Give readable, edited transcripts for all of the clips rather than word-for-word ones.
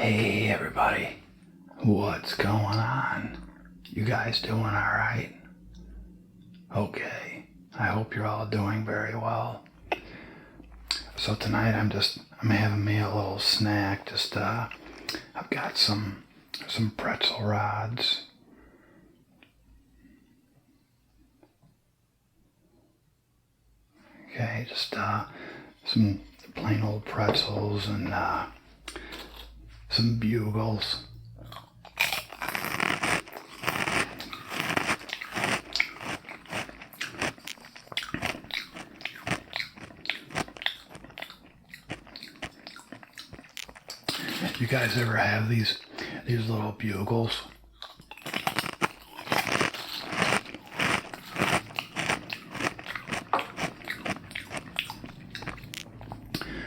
Hey everybody, what's going on? You guys doing alright? Okay, I hope you're all doing very well. So tonight I'm having me a little snack. I've got some pretzel rods. Okay, some plain old pretzels and some bugles. You guys ever have these little bugles?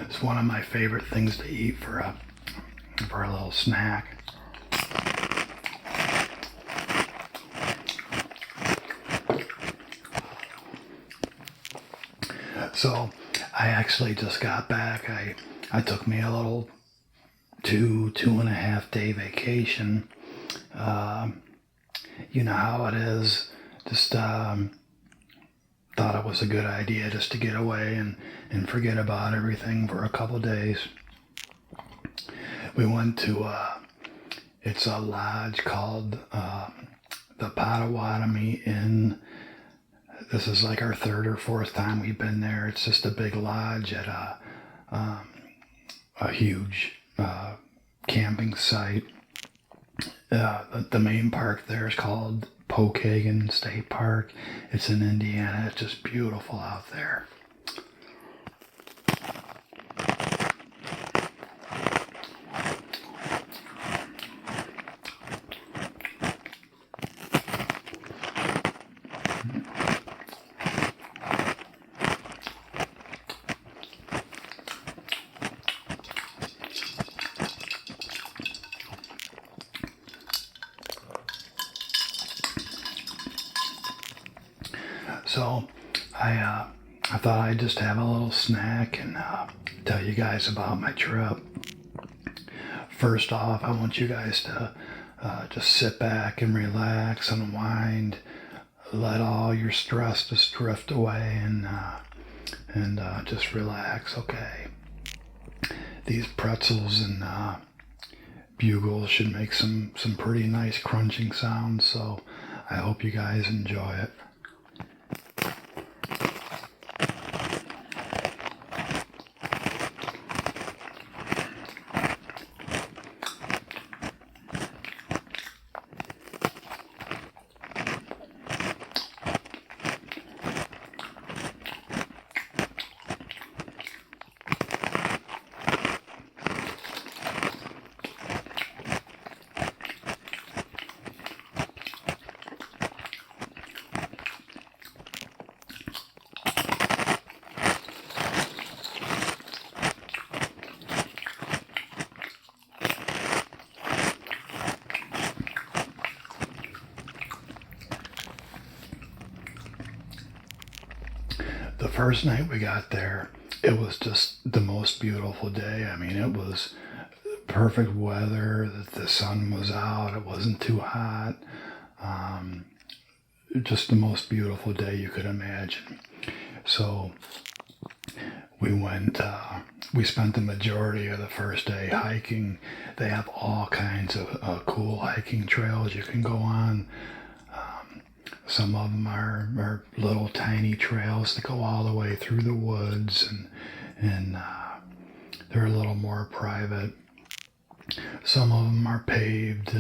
It's one of my favorite things to eat for a little snack. So I actually just got back. I took me a little two and a half day vacation. You know how it is. Thought it was a good idea just to get away and forget about everything for a couple days. We went to it's a lodge called the Potawatomi Inn. This is like our third or fourth time we've been there. It's just a big lodge at a huge camping site. The main park there is called Pokagon State Park. It's in Indiana. It's just beautiful out there. So I thought I'd just have a little snack and tell you guys about my trip. First off, I want you guys to just sit back and relax, unwind, let all your stress just drift away and just relax, okay? These pretzels and bugles should make some pretty nice crunching sounds, so I hope you guys enjoy it. The first night we got there, it was just the most beautiful day. I mean, it was perfect weather. The sun was out. It wasn't too hot. Just the most beautiful day you could imagine. So we spent the majority of the first day hiking. They have all kinds of cool hiking trails you can go on. Some of them are little tiny trails that go all the way through the woods, and they're a little more private. Some of them are paved,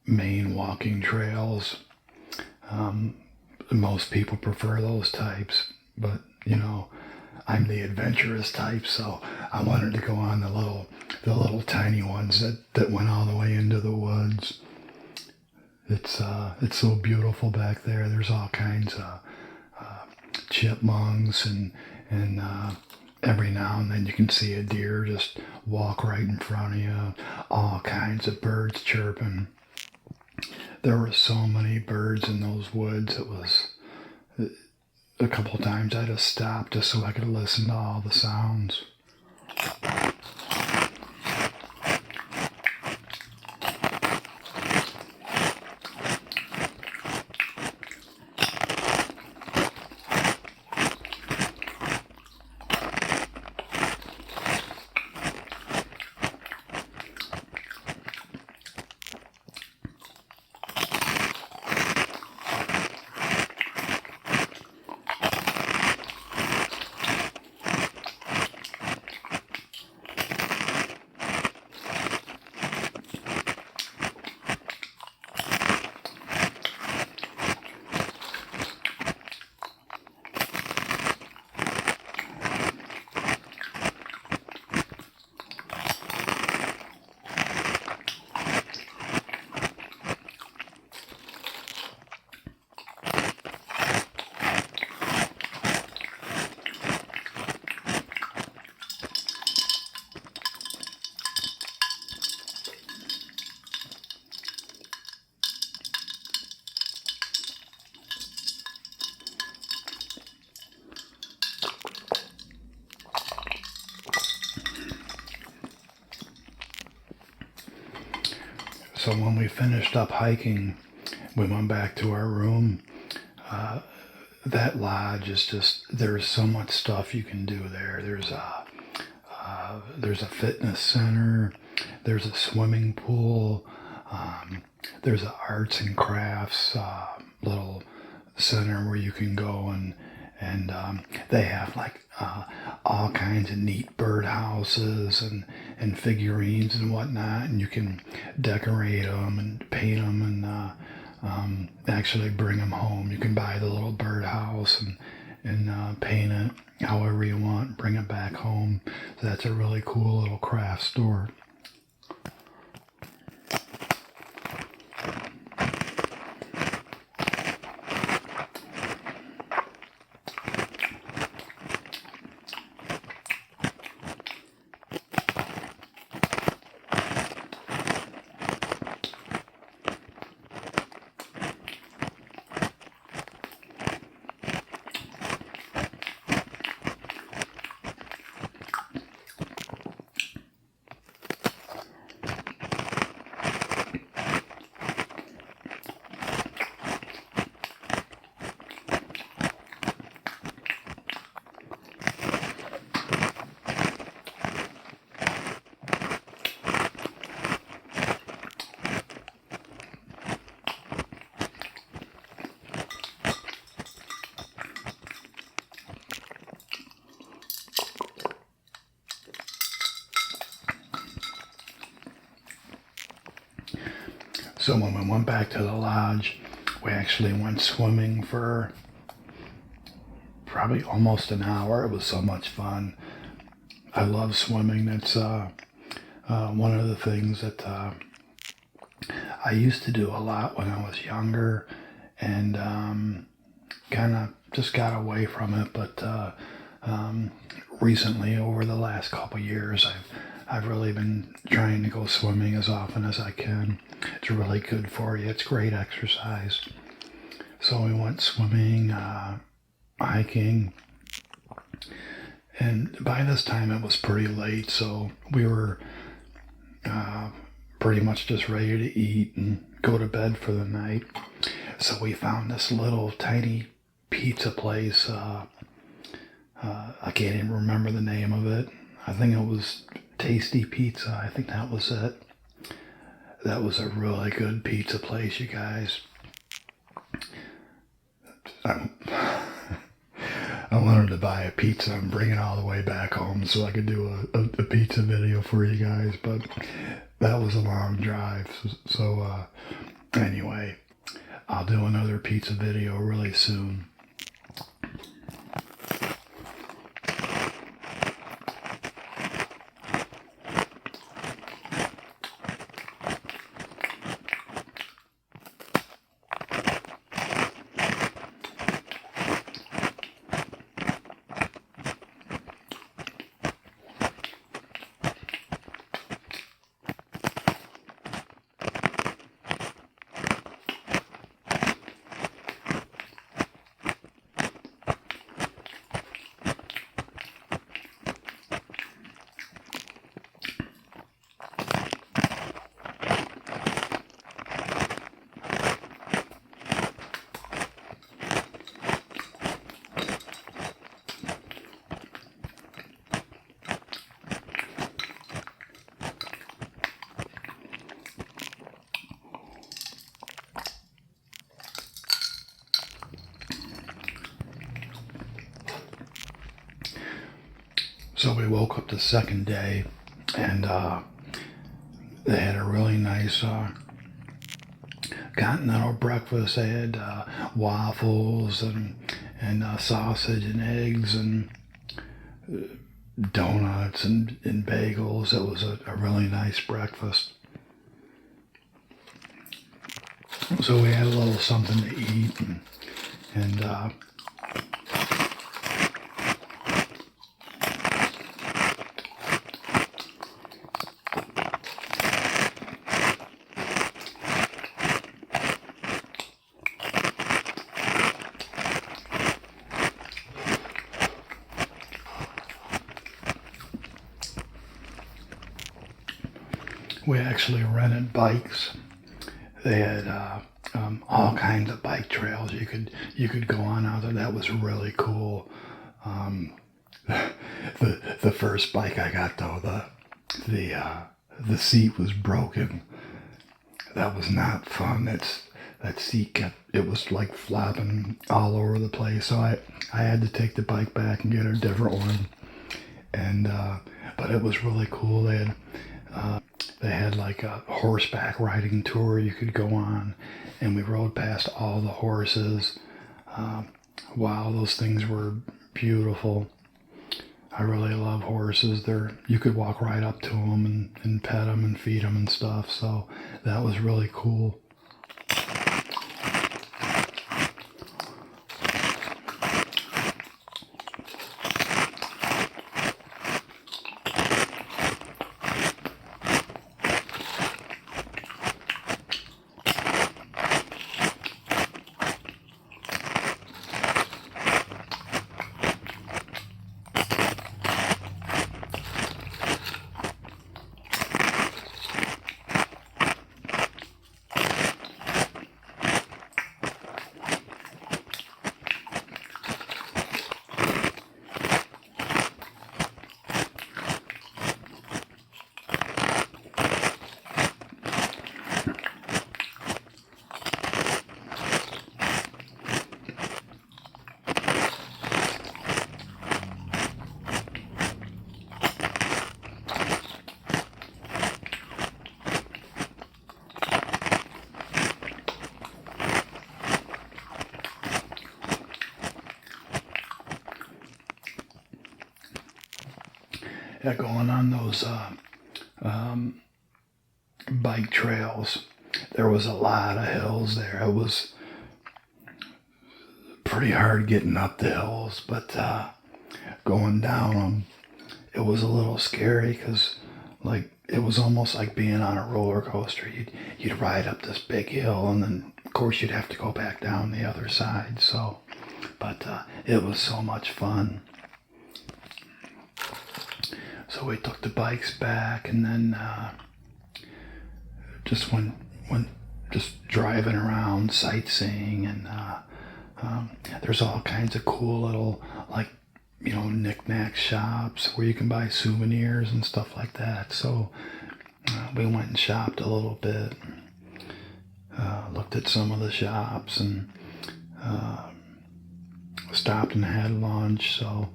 main walking trails. Most people prefer those types, but I'm the adventurous type, so I wanted to go on the little tiny ones that went all the way into the woods. It's so beautiful back there. There's all kinds of chipmunks and every now and then you can see a deer just walk right in front of you. All kinds of birds chirping. There were so many birds in those woods. It was a couple times I just stopped just so I could listen to all the sounds. So when we finished up hiking, we went back to our room. That lodge is just, there's so much stuff you can do there. There's a fitness center, there's a swimming pool, there's an arts and crafts little center where you can go, and they have like all kinds of neat bird houses and figurines and whatnot, and you can decorate them and paint them and actually bring them home. You can buy the little bird house and paint it however you want, bring it back home. So that's a really cool little craft store. So when we went back to the lodge, we actually went swimming for probably almost an hour. It was so much fun. I love swimming. That's one of the things that I used to do a lot when I was younger, and kind of just got away from it. But recently, over the last couple years, I've really been trying to go swimming as often as I can. It's really good for you. It's great exercise. So we went swimming, hiking, and by this time it was pretty late, so we were pretty much just ready to eat and go to bed for the night. So we found this little tiny pizza place. I can't even remember the name of it. I think it was Tasty Pizza. I think that was it. That was a really good pizza place, you guys. I wanted to buy a pizza and bring it all the way back home so I could do a pizza video for you guys, but that was a long drive. So anyway, I'll do another pizza video really soon. So we woke up the second day, and they had a really nice continental breakfast. They had waffles and sausage and eggs and donuts and bagels. It was a really nice breakfast. So we had a little something to eat, and we actually rented bikes They had all kinds of bike trails you could go on out there. That was really cool. Um, the first bike I got though, the seat was broken. That was not fun. That seat it was like flopping all over the place. So I had to take the bike back and get a different one. And but it was really cool. They had like a horseback riding tour you could go on, and we rode past all the horses. Wow, those things were beautiful. I really love horses. You could walk right up to them and pet them and feed them and stuff. So that was really cool. Yeah, going on those bike trails, there was a lot of hills there. It was pretty hard getting up the hills, but going down them, it was a little scary because, like, it was almost like being on a roller coaster. You'd ride up this big hill, and then of course you'd have to go back down the other side. So, but it was so much fun. So we took the bikes back, and then just went just driving around sightseeing, and there's all kinds of cool little, like, knick-knack shops where you can buy souvenirs and stuff like that. So we went and shopped a little bit, looked at some of the shops, and stopped and had lunch. So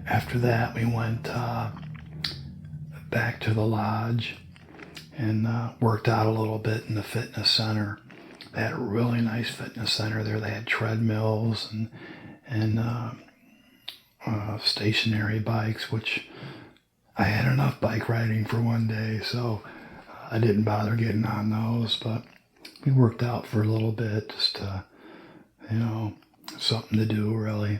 after that, we went back to the lodge and worked out a little bit in the fitness center. They had a really nice fitness center there. They had treadmills and stationary bikes, which I had enough bike riding for one day, so I didn't bother getting on those. But we worked out for a little bit, just something to do, really.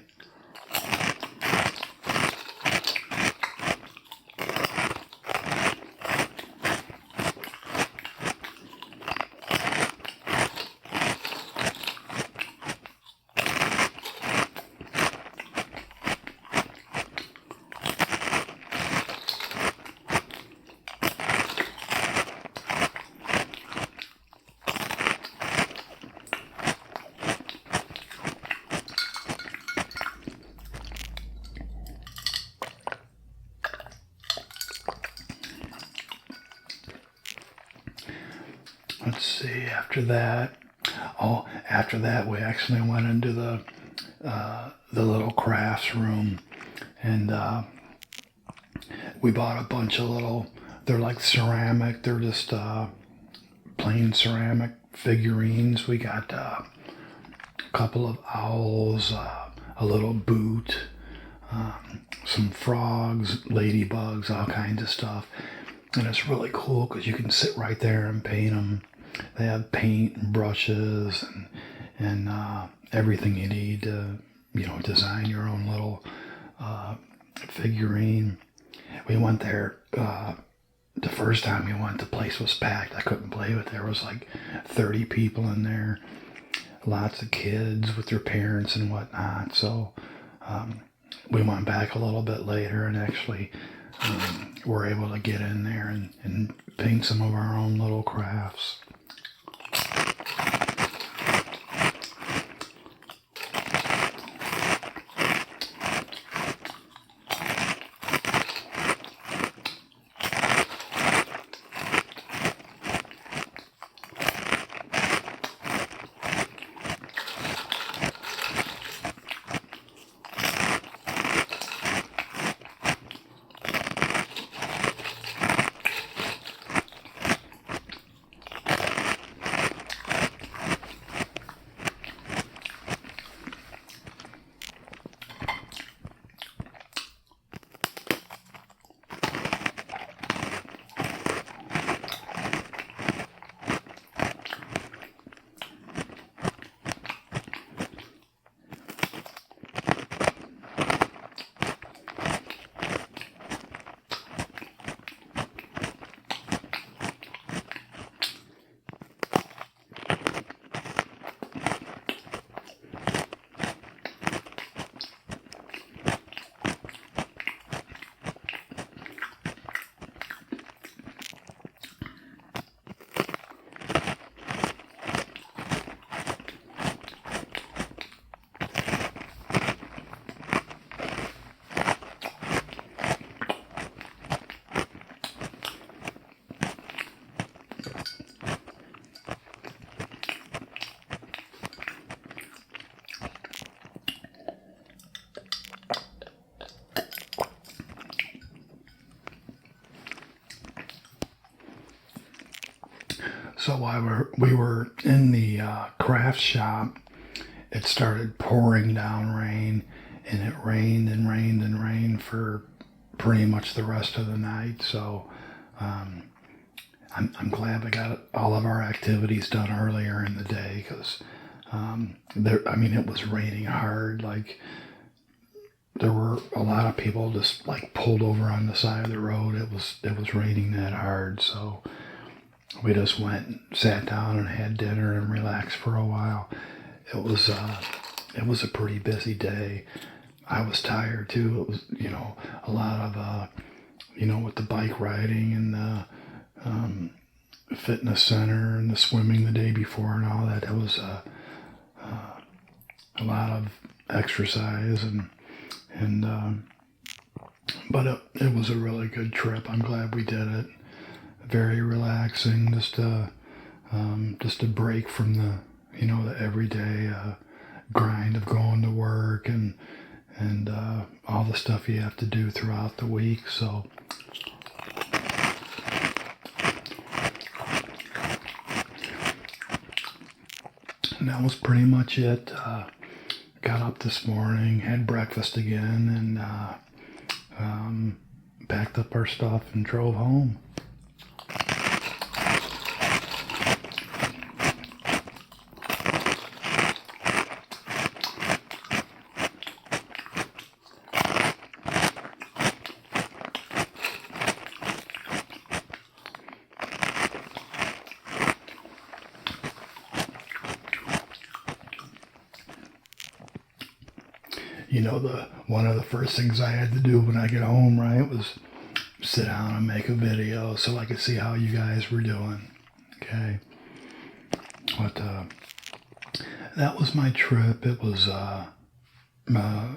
Let's see, after that we actually went into the little crafts room, and we bought a bunch of they're like ceramic, they're just plain ceramic figurines. We got a couple of owls, a little boot, some frogs, ladybugs, all kinds of stuff. And it's really cool because you can sit right there and paint them. They have paint and brushes and everything you need to, design your own little figurine. We went there, the first time we went, the place was packed. I couldn't believe it. There was like 30 people in there, lots of kids with their parents and whatnot. So we went back a little bit later and actually were able to get in there and paint some of our own little crafts. So while we were in the craft shop, it started pouring down rain, and it rained and rained and rained for pretty much the rest of the night. So I'm glad we got all of our activities done earlier in the day because it was raining hard. Like there were a lot of people just like pulled over on the side of the road. It was raining that hard, so we just went and sat down and had dinner and relaxed for a while. It was a pretty busy day. I was tired too. It was a lot of with the bike riding and the fitness center and the swimming the day before and all that. It was a lot of exercise but it was a really good trip. I'm glad we did it. Very relaxing, just a break from the the everyday grind of going to work and all the stuff you have to do throughout the week. So and that was pretty much it. Got up this morning, had breakfast again, and packed up our stuff and drove home. One of the first things I had to do when I get home, right, was sit down and make a video so I could see how you guys were doing. Okay. But that was my trip. It was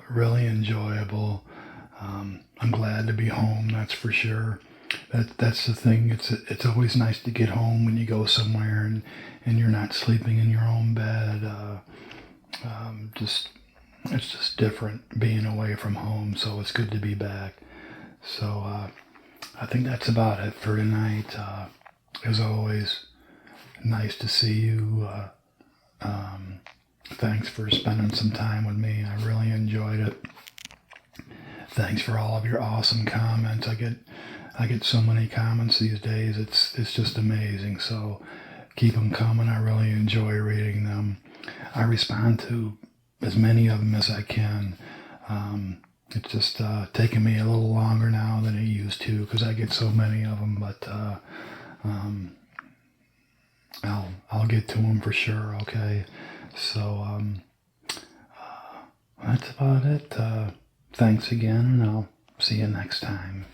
really enjoyable. I'm glad to be home, that's for sure. That's the thing. It's always nice to get home when you go somewhere and you're not sleeping in your own bed. It's just different being away from home, so it's good to be back. So I think that's about it for tonight. As always, nice to see you. Thanks for spending some time with me. I really enjoyed it. Thanks for all of your awesome comments. I get so many comments these days. It's just amazing. So keep them coming. I really enjoy reading them. I respond to as many of them as I can. It's just taking me a little longer now than it used to because I get so many of them, but I'll get to them for sure. Okay, so that's about it. thanks again, and I'll see you next time.